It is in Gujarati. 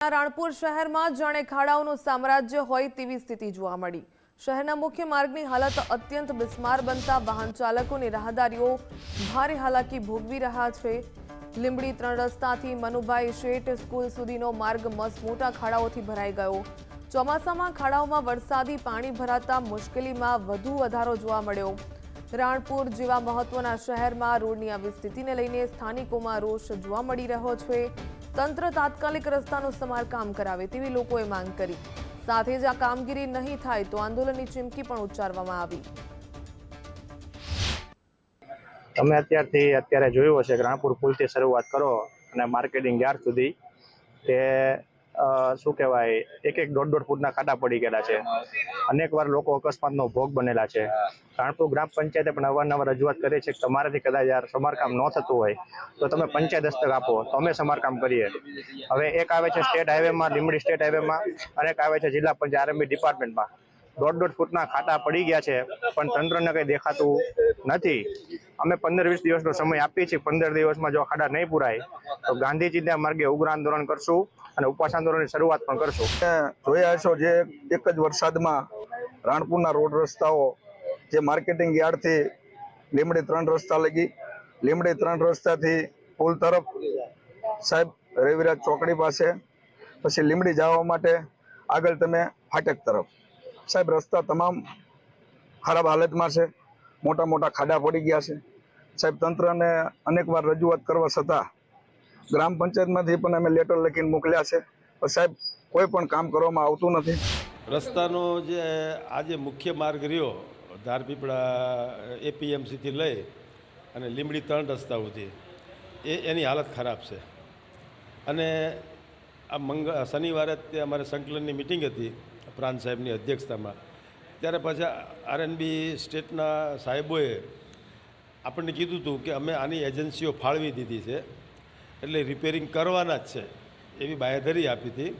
રાણપુર શહેરમાં જાણે ખાડાઓનું સામ્રાજ્ય હોય તેવી સ્થિતિ જોવા મળી। શહેરના મુખ્ય માર્ગની હાલત અત્યંત બિસ્માર બનતા વાહન ચાલકો અને રાહદારીઓ ભારે હાલાકી ભોગવી રહ્યા છે। લીંબડી 3 રસ્તાથી મનુભાઈ શેઠ સ્કૂલ સુધીનો માર્ગ મસમોટા ખાડાઓથી ભરાઈ ગયો। ચોમાસામાં ખાડાઓમાં વરસાદી પાણી ભરાતા મુશ્કેલીમાં વધુ વધારો જોવા મળ્યો। રાણપુર જેવા મહત્વના શહેરમાં રોડની આવી સ્થિતિને લઈને સ્થાનિકોમાં રોષ જોવા મળી રહ્યો છે। તંત્ર તાત્કાલિક રસ્તાનું સમારકામ કરાવે તેવી લોકોએ માંગ કરી। સાથે જ આ કામગીરી નહીં થાય તો આંદોલનની ચીમકી પણ ઉચ્ચારવામાં આવી। તમે અત્યારે જોયું હશે કે રાણપુર પુલથી શરૂઆત કરો અને માર્કેટિંગ યાર્ડ સુધી તે શું કહેવાય એક 1.5 ફૂટના ખાડા પડી ગયેલા છે। અનેક વાર લોકો અકસ્માતનો ભોગ બનેલા છે। રાણપુર ગ્રામ પંચાયતે પણ અવારનવાર રજૂઆત કરી છે કે તમારાથી કદાચ યાર સમારકામ ન થતું હોય તો તમે પંચાયત હસ્તક આપો તો અમે સમારકામ કરીએ। હવે એક આવે છે સ્ટેટ હાઈવેમાં, લીંબડી સ્ટેટ હાઈવેમાં, અને એક આવે છે જિલ્લા પંચાયત આરએમબી ડિપાર્ટમેન્ટમાં। 1.5 ફૂટના ખાડા પડી ગયા છે પણ તંત્રને કંઈ દેખાતું નથી। અમે 15-20 દિવસનો સમય આપીએ છીએ। 15 દિવસમાં જો ખાડા નહીં પુરાય તો ગાંધીજીના માર્ગે ઉગ્ર આંદોલન કરશું અને ઉપવાસ આંદોલનની શરૂઆત પણ કરશું। જોયા હશો જે એક જ વરસાદમાં રાણપુરના રોડ રસ્તાઓ જે માર્કેટિંગ યાર્ડથી લીંબડી 3 રસ્તા લગી, લીંબડી 3 રસ્તાથી પુલ તરફ સાહેબ રવિરાજ ચોકડી પાસે, પછી લીંબડી જવા માટે આગળ તમે ફાટક તરફ સાહેબ રસ્તા તમામ ખરાબ હાલતમાં છે। મોટા મોટા ખાડા પડી ગયા છે સાહેબ। તંત્રને અનેકવાર રજૂઆત કરવા છતાં ગ્રામ પંચાયતમાંથી પણ અમે લેટર લખીને મોકલ્યા છે પણ સાહેબ કોઈ પણ કામ કરવામાં આવતું નથી। રસ્તાનો જે આજે મુખ્ય માર્ગ રહ્યો ધારપીપળા એપીએમસીથી લઈ અને લીંબડી 3 રસ્તા સુધી એની હાલત ખરાબ છે। અને આ શનિવારે અમારે સંકલનની મિટિંગ હતી પ્રાંત સાહેબની અધ્યક્ષતામાં, ત્યારે પાછા આરએનબી સ્ટેટના સાહેબોએ આપણને કીધું હતું કે અમે આની એજન્સીઓ ફાળવી દીધી છે એટલે રિપેરિંગ કરવાના જ છે એવી બાંયધરી આપી હતી।